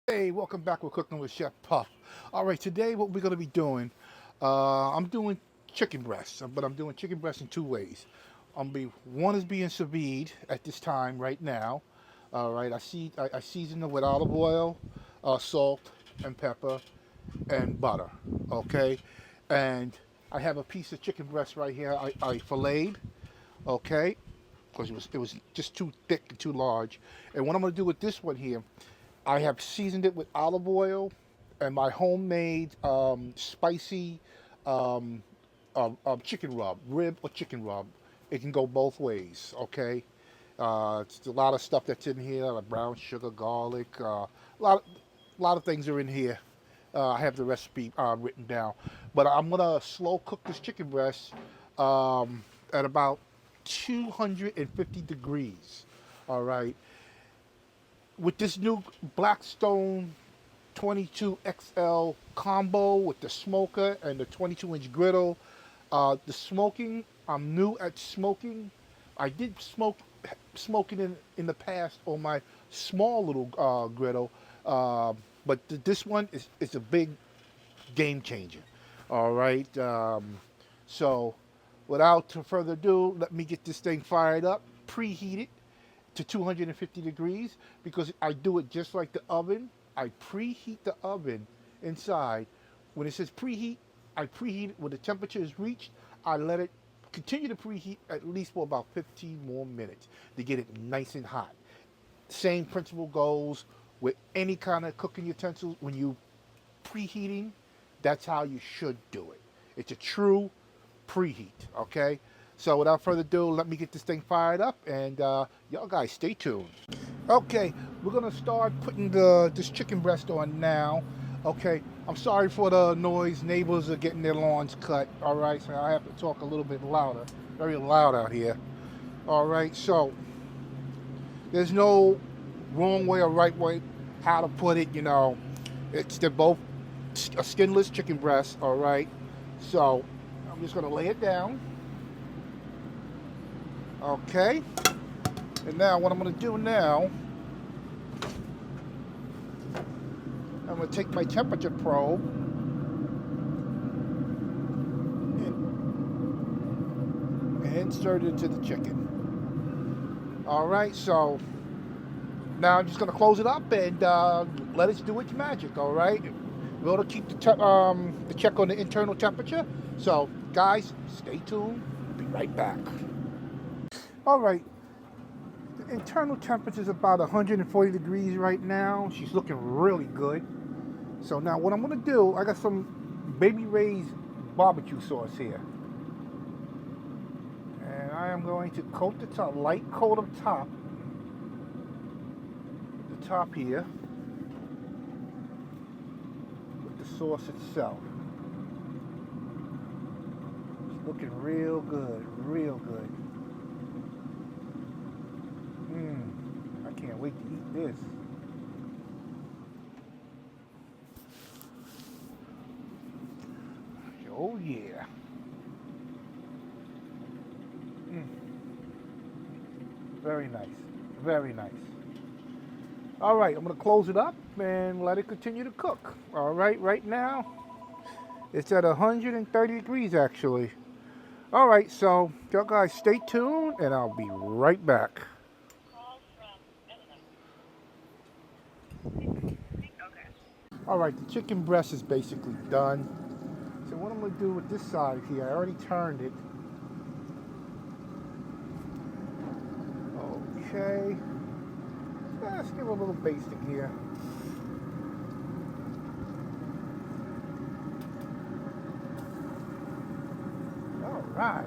Hey, welcome back with Cooking with Chef Puff. All right, today what we're going to be doing, I'm doing chicken breasts, but I'm doing chicken breasts in two ways. One is being sous vide at this time right now. All right, I season it with olive oil, salt, and pepper, and butter. Okay, and I have a piece of chicken breast right here. I filleted. Okay, because it was just too thick and too large. And what I'm going to do with this one here, I have seasoned it with olive oil and my homemade spicy um, chicken rub, rib or chicken rub. It can go both ways, okay? It's a lot of stuff that's in here, like brown sugar, garlic, lot of things are in here. I have the recipe written down, but I'm gonna slow cook this chicken breast at about 250 degrees. All right, with this new Blackstone 22XL combo with the smoker and the 22-inch griddle. The smoking, I'm new at smoking. I did smoking in the past on my small little griddle, but this one is a big game changer. All right, so without further ado, let me get this thing fired up, preheat it to 250 degrees because I do it just like the oven. I preheat the oven inside. When it says preheat, I preheat it when the temperature is reached. I let it continue to preheat at least for about 15 more minutes to get it nice and hot. Same principle goes with any kind of cooking utensils. When you preheating, that's how you should do it. It's a true preheat, okay? So without further ado, let me get this thing fired up, and y'all guys stay tuned. Okay, we're gonna start putting this chicken breast on now. Okay, I'm sorry for the noise. Neighbors are getting their lawns cut. All right, so I have to talk a little bit louder. Very loud out here. All right, so there's no wrong way or right way how to put it. They're both a skinless chicken breast. All right, so I'm just gonna lay it down. Okay, and now what I'm going to do now, I'm going to take my temperature probe and insert it into the chicken. All right, so now I'm just going to close it up and let it do its magic. All right, we're going to keep the check on the internal temperature. So guys, stay tuned. Be right back. All right. The internal temperature is about 140 degrees right now. She's looking really good. So now what I'm going to do, I got some Baby Ray's barbecue sauce here. And I am going to coat the top, light coat up top. The top here. With the sauce itself. It's looking real good, real good. I can't wait to eat this. Oh yeah. Very nice. Very nice. All right, I'm going to close it up and let it continue to cook. All right, right now it's at 130 degrees actually. All right, so y'all guys stay tuned and I'll be right back. All right, the chicken breast is basically done. So what I'm going to do with this side here, I already turned it. Okay. Let's give it a little basting here. All right.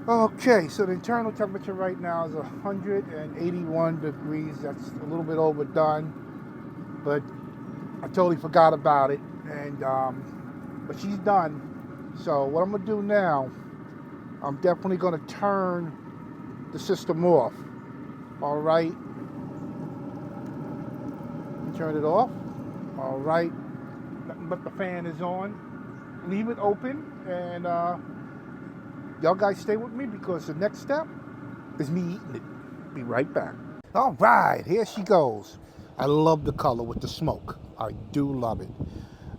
Okay, so the internal temperature right now is 181 degrees. That's a little bit overdone, but I totally forgot about it. And but she's done. So what I'm gonna do now, I'm definitely gonna turn the system off. All right, turn it off. All right, nothing but the fan is on. Leave it open and. Y'all guys stay with me because the next step is me eating it. Be right back. All right, here she goes. I love the color with the smoke. I do love it.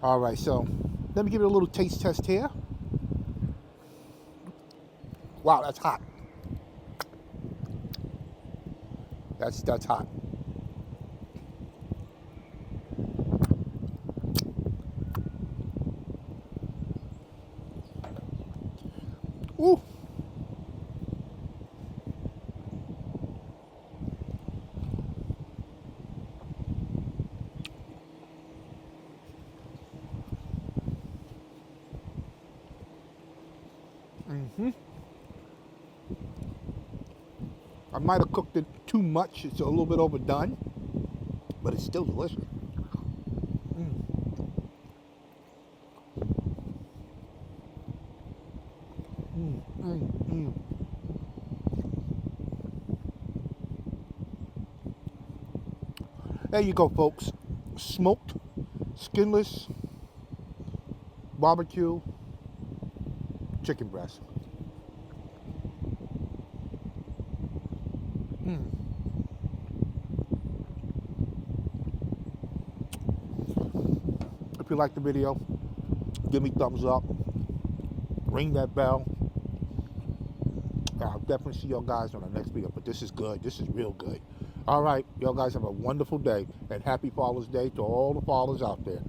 All right, so let me give it a little taste test here. Wow, that's hot. That's hot. Ooh. Hmm. I might have cooked it too much. It's a little bit overdone, but it's still delicious. Mm, mm, mm, mm. There you go, folks. Smoked, skinless, barbecue, chicken breast. Mm. If you like the video, give me thumbs up, ring that bell. I'll definitely see y'all guys on the next video, but this is good. This is real good. All right, y'all guys have a wonderful day, and happy Father's Day to all the fathers out there.